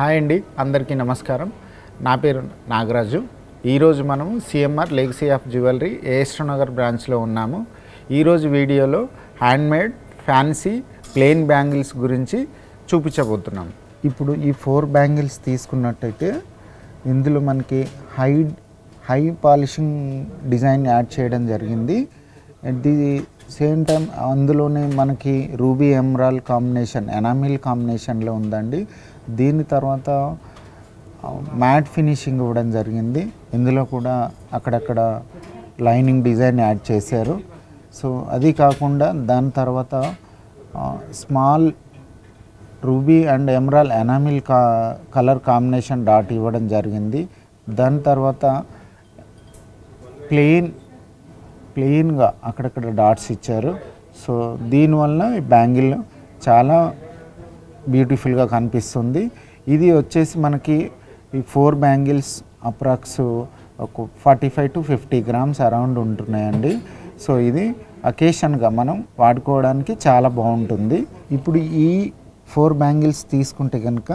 Hi అండి, అందరికీ నమస్కారం. నా పేరు నాగరాజు. ఈరోజు మనము CMR legacy of jewellery ASR Nagar బ్రాంచ్లో ఉన్నాము. ఈరోజు వీడియోలో హ్యాండ్మేడ్ ఫ్యాన్సీ ప్లెయిన్ బ్యాంగిల్స్ గురించి చూపించబోతున్నాం. ఇప్పుడు ఈ 4 బ్యాంగిల్స్ తీసుకున్నట్టయితే ఇందులో మనకి హై పాలిషింగ్ డిజైన్ యాడ్ చేయడం జరిగింది. అట్ ది సేమ్ టైం అందులోనే మనకి రూబీ ఎమరాల్డ్ కాంబినేషన్, ఎనామిల్ కాంబినేషన్లో ఉందండి. దీని తర్వాత మ్యాట్ ఫినిషింగ్ ఇవ్వడం జరిగింది. ఇందులో కూడా అక్కడక్కడ లైనింగ్ డిజైన్ యాడ్ చేశారు. సో అది కాకుండా దాని తర్వాత small ruby and emerald enamel colour combination dot ఇవ్వడం జరిగింది. దాని తర్వాత ప్లెయిన్గా అక్కడక్కడ డాట్స్ ఇచ్చారు. సో దీనివల్ల ఈ బ్యాంగిల్ చాలా బ్యూటిఫుల్గా కనిపిస్తుంది. ఇది వచ్చేసి మనకి ఈ 4 బ్యాంగిల్స్ అప్రాక్స్ ఒక 45 to 50 grams అరౌండ్ ఉంటున్నాయండి. సో ఇది అకేషన్గా మనం వాడుకోవడానికి చాలా బాగుంటుంది. ఇప్పుడు ఈ 4 బ్యాంగిల్స్ తీసుకుంటే కనుక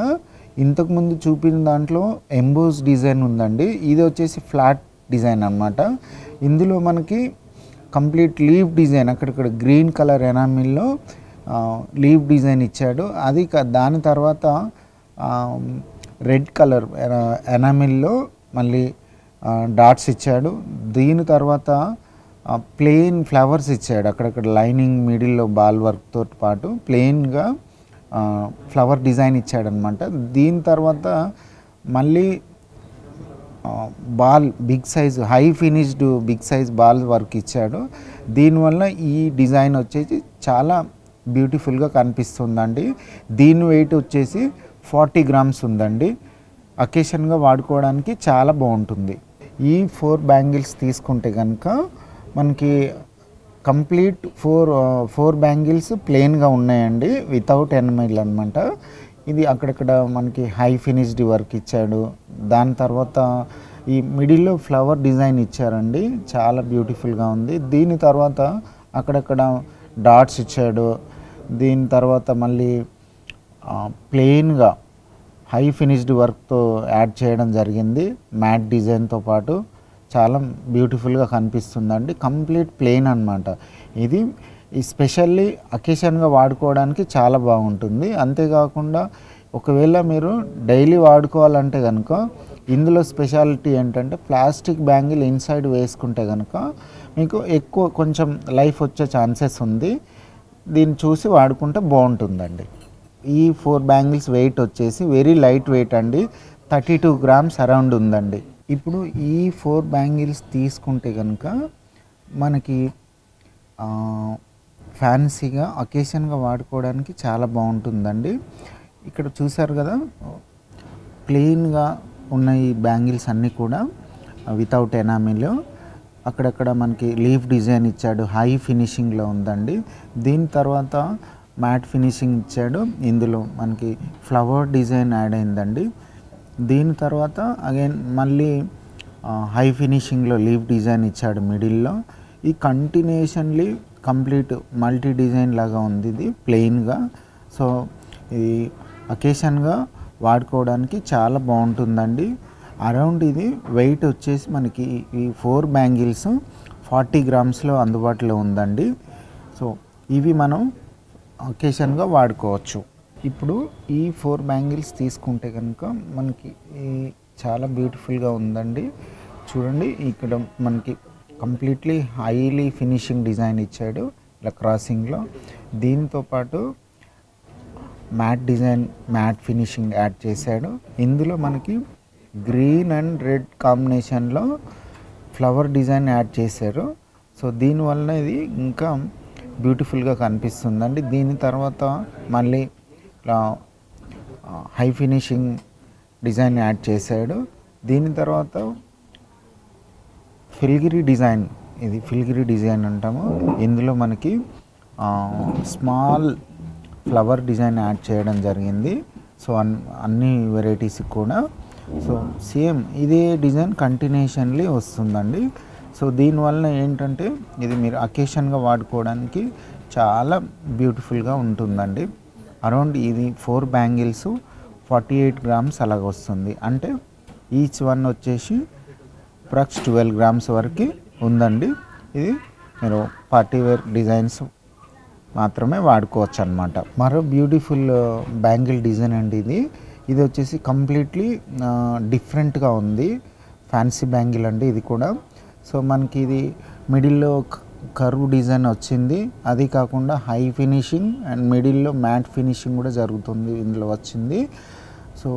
ఇంతకుముందు చూపిన దాంట్లో ఎంబోస్ డిజైన్ ఉందండి. ఇది వచ్చేసి ఫ్లాట్ డిజైన్ అన్నమాట. ఇందులో మనకి కంప్లీట్ లీవ్ డిజైన్ అక్కడక్కడ గ్రీన్ కలర్ ఎనామిల్లో లీవ్ డిజైన్ ఇచ్చాడు. అది దాని తర్వాత రెడ్ కలర్ ఎనామిల్లో మళ్ళీ డాట్స్ ఇచ్చాడు. దీని తర్వాత ప్లెయిన్ ఫ్లవర్స్ ఇచ్చాడు. అక్కడక్కడ లైనింగ్ మిడిల్లో బాల్ వర్క్తో పాటు ప్లెయిన్గా ఫ్లవర్ డిజైన్ ఇచ్చాడనమాట. దీని తర్వాత మళ్ళీ ball big size high finished big size ball work ఇచ్చాడు. దీనివల్ల ఈ డిజైన్ వచ్చేసి చాలా బ్యూటిఫుల్గా కనిపిస్తుందండి. దీని వెయిట్ వచ్చేసి 40 grams ఉందండి. అకేషన్గా వాడుకోవడానికి చాలా బాగుంటుంది. ఈ 4 బ్యాంగిల్స్ తీసుకుంటే కనుక మనకి కంప్లీట్ 4 బ్యాంగిల్స్ ప్లెయిన్గా ఉన్నాయండి, వితౌట్ ఎనమిల్ అనమాట. ఇది అక్కడక్కడ మనకి హై ఫినిష్డ్ వర్క్ ఇచ్చాడు. దాని తర్వాత ఈ మిడిల్లో ఫ్లవర్ డిజైన్ ఇచ్చారండి, చాలా బ్యూటిఫుల్గా ఉంది. దీని తర్వాత అక్కడక్కడ డాట్స్ ఇచ్చాడు. దీని తర్వాత మళ్ళీ ప్లెయిన్గా హై ఫినిష్డ్ వర్క్తో యాడ్ చేయడం జరిగింది. మ్యాట్ డిజైన్తో పాటు చాలా బ్యూటిఫుల్గా కనిపిస్తుందండి. కంప్లీట్ ప్లెయిన్ అనమాట. ఇది స్పెషల్లీ అకేషన్గా వాడుకోవడానికి చాలా బాగుంటుంది. అంతేకాకుండా ఒకవేళ మీరు డైలీ వాడుకోవాలంటే కనుక ఇందులో స్పెషాలిటీ ఏంటంటే ప్లాస్టిక్ బ్యాంగిల్ ఇన్సైడ్ వేసుకుంటే కనుక మీకు ఎక్కువ కొంచెం లైఫ్ వచ్చే ఛాన్సెస్ ఉంది. దీన్ని చూసి వాడుకుంటే బాగుంటుందండి. ఈ 4 బ్యాంగిల్స్ వెయిట్ వచ్చేసి వెరీ లైట్ వెయిట్ అండి, 32 grams అరౌండ్ ఉందండి. ఇప్పుడు ఈ 4 బ్యాంగిల్స్ తీసుకుంటే కనుక మనకి ఫ్యాన్సీగా అకేషన్గా వాడుకోవడానికి చాలా బాగుంటుందండి. ఇక్కడ చూసారు కదా, ప్లెయిన్గా ఉన్న ఈ బ్యాంగిల్స్ అన్నీ కూడా వితౌట్ ఎనామిల్, అక్కడక్కడ మనకి లీఫ్ డిజైన్ ఇచ్చాడు, హై ఫినిషింగ్లో ఉందండి. దీని తర్వాత మ్యాట్ ఫినిషింగ్ ఇచ్చాడు. ఇందులో మనకి ఫ్లవర్ డిజైన్ యాడ్ అయిందండి. దీని తర్వాత అగైన్ మళ్ళీ హై ఫినిషింగ్లో లీఫ్ డిజైన్ ఇచ్చాడు మిడిల్లో. ఈ కంటిన్యూషన్లీ కంప్లీట్ మల్టీ డిజైన్ లాగా ఉంది ఇది ప్లెయిన్గా. సో ఇది అకేషన్గా వాడుకోవడానికి చాలా బాగుంటుందండి. అరౌండ్ ఇది వెయిట్ వచ్చేసి మనకి ఈ 4 బ్యాంగిల్స్ 40 grams అందుబాటులో ఉందండి. సో ఇవి మనం అకేషన్గా వాడుకోవచ్చు. ఇప్పుడు ఈ 4 బ్యాంగిల్స్ తీసుకుంటే కనుక మనకి చాలా బ్యూటిఫుల్గా ఉందండి. చూడండి, ఇక్కడ మనకి కంప్లీట్లీ హైలీ ఫినిషింగ్ డిజైన్ ఇచ్చాడు ఇలా క్రాసింగ్లో. దీంతో పాటు mat design, mat finishing add చేశాడు. ఇందులో మనకి గ్రీన్ అండ్ రెడ్ కాంబినేషన్లో ఫ్లవర్ డిజైన్ యాడ్ చేశారు. సో దీనివల్ల ఇది ఇంకా బ్యూటిఫుల్గా కనిపిస్తుందండి. దీని తర్వాత మళ్ళీ హై ఫినిషింగ్ డిజైన్ యాడ్ చేశాడు. దీని తర్వాత ఫిల్గిరీ డిజైన్, ఇది ఫిల్గిరీ డిజైన్ అంటాము. ఇందులో మనకి స్మాల్ ఫ్లవర్ డిజైన్ యాడ్ చేయడం జరిగింది. సో అన్ని వెరైటీస్కి కూడా సో సేమ్ ఇదే డిజైన్ కంటిన్యూషన్లీ వస్తుందండి. సో దీనివల్ల ఏంటంటే ఇది మీరు అకేషన్గా వాడుకోవడానికి చాలా బ్యూటిఫుల్గా ఉంటుందండి. అరౌండ్ ఇది 4 బ్యాంగిల్స్ 48 గ్రామ్స్ అలాగ వస్తుంది. అంటే ఈచ్ వన్ వచ్చేసి అప్రాక్స్ 12 గ్రామ్స్ వరకు ఉందండి. ఇది మీరు పార్టీవేర్ డిజైన్స్ మాత్రమే వాడుకోవచ్చు అనమాట. మరో బ్యూటిఫుల్ బ్యాంగిల్ డిజైన్ అండి ఇది వచ్చేసి కంప్లీట్లీ డిఫరెంట్గా ఉంది. ఫ్యాన్సీ బ్యాంగిల్ అండి ఇది కూడా. సో మనకి ఇది మిడిల్లో కర్వ్ డిజైన్ వచ్చింది. అది కాకుండా హై ఫినిషింగ్ అండ్ మిడిల్లో మ్యాట్ ఫినిషింగ్ కూడా జరుగుతుంది ఇందులో వచ్చింది. సో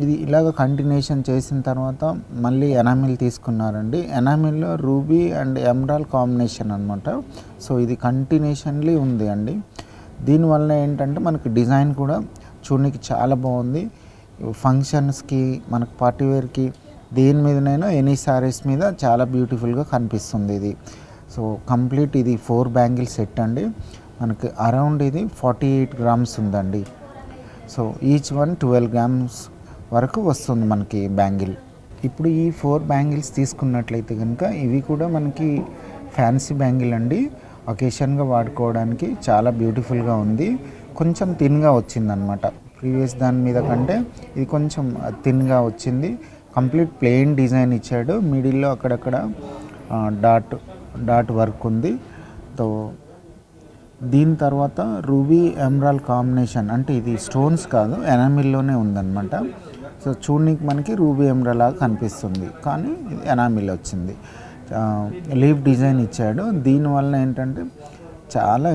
ఇది ఇలాగ కంటిన్యూషన్ చేసిన తర్వాత మళ్ళీ ఎనామిల్ తీసుకున్నారండి. ఎనామిల్లో రూబీ అండ్ ఎమరాల్డ్ కాంబినేషన్ అనమాట. సో ఇది కంటిన్యూషన్లీ ఉంది అండి. దీనివల్ల ఏంటంటే మనకి డిజైన్ కూడా చూడడానికి చాలా బాగుంది. ఫంక్షన్స్కి మనకు పార్టీవేర్కి దేని మీదనైనా ఎనీ సారీస్ మీద చాలా బ్యూటిఫుల్గా కనిపిస్తుంది ఇది. సో కంప్లీట్ ఇది 4 బ్యాంగిల్ సెట్ అండి. మనకి అరౌండ్ ఇది 48 గ్రామ్స్ ఉందండి. సో ఈచ్ వన్ 12 గ్రామ్స్ వరకు వస్తుంది మనకి బ్యాంగిల్. ఇప్పుడు ఈ 4 బ్యాంగిల్స్ తీసుకున్నట్లయితే కనుక ఇవి కూడా మనకి ఫ్యాన్సీ బ్యాంగిల్ అండి. ఒకేషన్గా వాడుకోవడానికి చాలా బ్యూటిఫుల్గా ఉంది. కొంచెం థిన్గా వచ్చిందనమాట. ప్రీవియస్ దాని మీద కంటే ఇది కొంచెం థిన్గా వచ్చింది. కంప్లీట్ ప్లెయిన్ డిజైన్ ఇచ్చాడు. మిడిల్లో అక్కడక్కడ డాట్ వర్క్ ఉంది. తో దీని తర్వాత రూబీ ఎమరాల్డ్ కాంబినేషన్, అంటే ఇది స్టోన్స్ కాదు ఎనామిల్లోనే ఉందన్నమాట. సో చూడడానికి మనకి రూబీ ఎమరాల్డ్ లాగా కనిపిస్తుంది, కానీ ఇది ఎనామిల్ వచ్చింది. లీఫ్ డిజైన్ ఇచ్చాడు. దీనివల్ల ఏంటంటే చాలా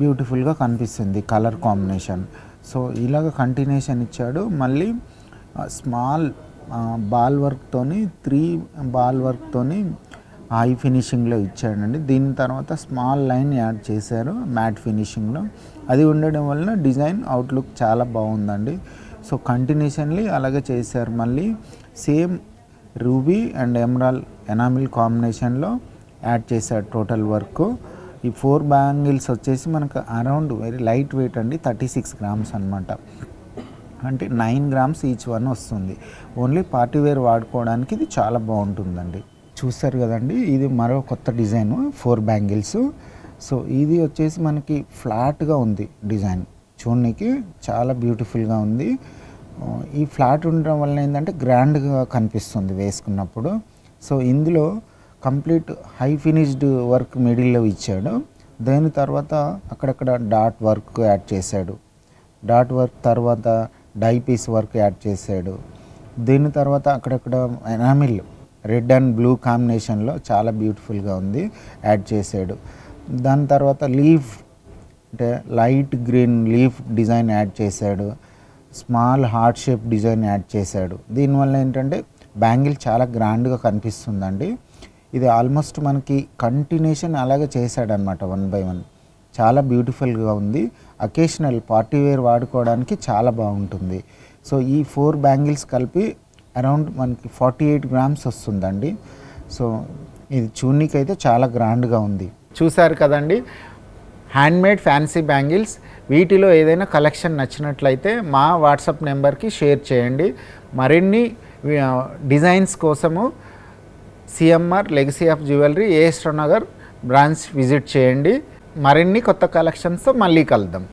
బ్యూటిఫుల్గా కనిపిస్తుంది కలర్ కాంబినేషన్. సో ఇలాగ కంటిన్యూషన్ ఇచ్చాడు. మళ్ళీ స్మాల్ బాల్ వర్క్తోని 3 బాల్ వర్క్తోని హై ఫినిషింగ్లో ఇచ్చాడండి. దీని తర్వాత స్మాల్ లైన్ యాడ్ చేశారు మ్యాట్ ఫినిషింగ్లో. అది ఉండడం వలన డిజైన్ అవుట్లుక్ చాలా బాగుందండి. సో కంటిన్యూషన్లీ అలాగే చేశారు. మళ్ళీ same ruby and emerald enamel కాంబినేషన్లో యాడ్ చేశారు టోటల్ వర్క్. ఈ 4 బ్యాంగిల్స్ వచ్చేసి మనకు అరౌండ్ వెరీ లైట్ వెయిట్ అండి, 36 గ్రామ్స్ అనమాట. అంటే 9 గ్రామ్స్ ఈచ్ వన్ వస్తుంది. ఓన్లీ పార్టీవేర్ వాడుకోవడానికి ఇది చాలా బాగుంటుందండి. చూస్తారు కదండి, ఇది మరో కొత్త డిజైన్ 4 బ్యాంగిల్స్. సో ఇది వచ్చేసి మనకి ఫ్లాట్గా ఉంది డిజైన్, చూడడానికి చాలా బ్యూటిఫుల్గా ఉంది. ఈ ఫ్లాట్ ఉండడం వల్ల ఏంటంటే గ్రాండ్గా కనిపిస్తుంది వేసుకున్నప్పుడు. సో ఇందులో కంప్లీట్ హై ఫినిష్డ్ వర్క్ మిడిల్లో ఇచ్చాడు. దాని తర్వాత అక్కడక్కడ డాట్ వర్క్ యాడ్ చేశాడు. డాట్ వర్క్ తర్వాత డై పీస్ వర్క్ యాడ్ చేశాడు. దీని తర్వాత అక్కడక్కడ ఎనామిల్ రెడ్ అండ్ బ్లూ కాంబినేషన్లో చాలా బ్యూటిఫుల్గా ఉంది, యాడ్ చేశాడు. దాని తర్వాత లీఫ్ అంటే light green leaf design add చేశాడు. Small heart shape design add చేశాడు. దీనివల్ల ఏంటంటే బ్యాంగిల్ చాలా గ్రాండ్గా కనిపిస్తుందండి. ఇది ఆల్మోస్ట్ మనకి కంటిన్యూషన్ అలాగే చేశాడనమాట 1 by 1. చాలా బ్యూటిఫుల్గా ఉంది. అకేషనల్ పార్టీవేర్ వాడుకోవడానికి చాలా బాగుంటుంది. సో ఈ 4 బ్యాంగిల్స్ కలిపి అరౌండ్ మనకి 48 గ్రామ్స్ వస్తుందండి. సో ఇది చూడనీకి అయితే చాలా గ్రాండ్గా ఉంది. చూసారు కదండి, హ్యాండ్మేడ్ ఫ్యాన్సీ బ్యాంగిల్స్. వీటిలో ఏదైనా కలెక్షన్ నచ్చినట్లయితే మా వాట్సాప్ నెంబర్కి షేర్ చేయండి. మరిన్ని డిజైన్స్ కోసము CMR legacy of jewellery A S Rao Nagar branch visit చేయండి. మరిన్ని కొత్త కలెక్షన్స్తో మళ్ళీ కలుద్దాం.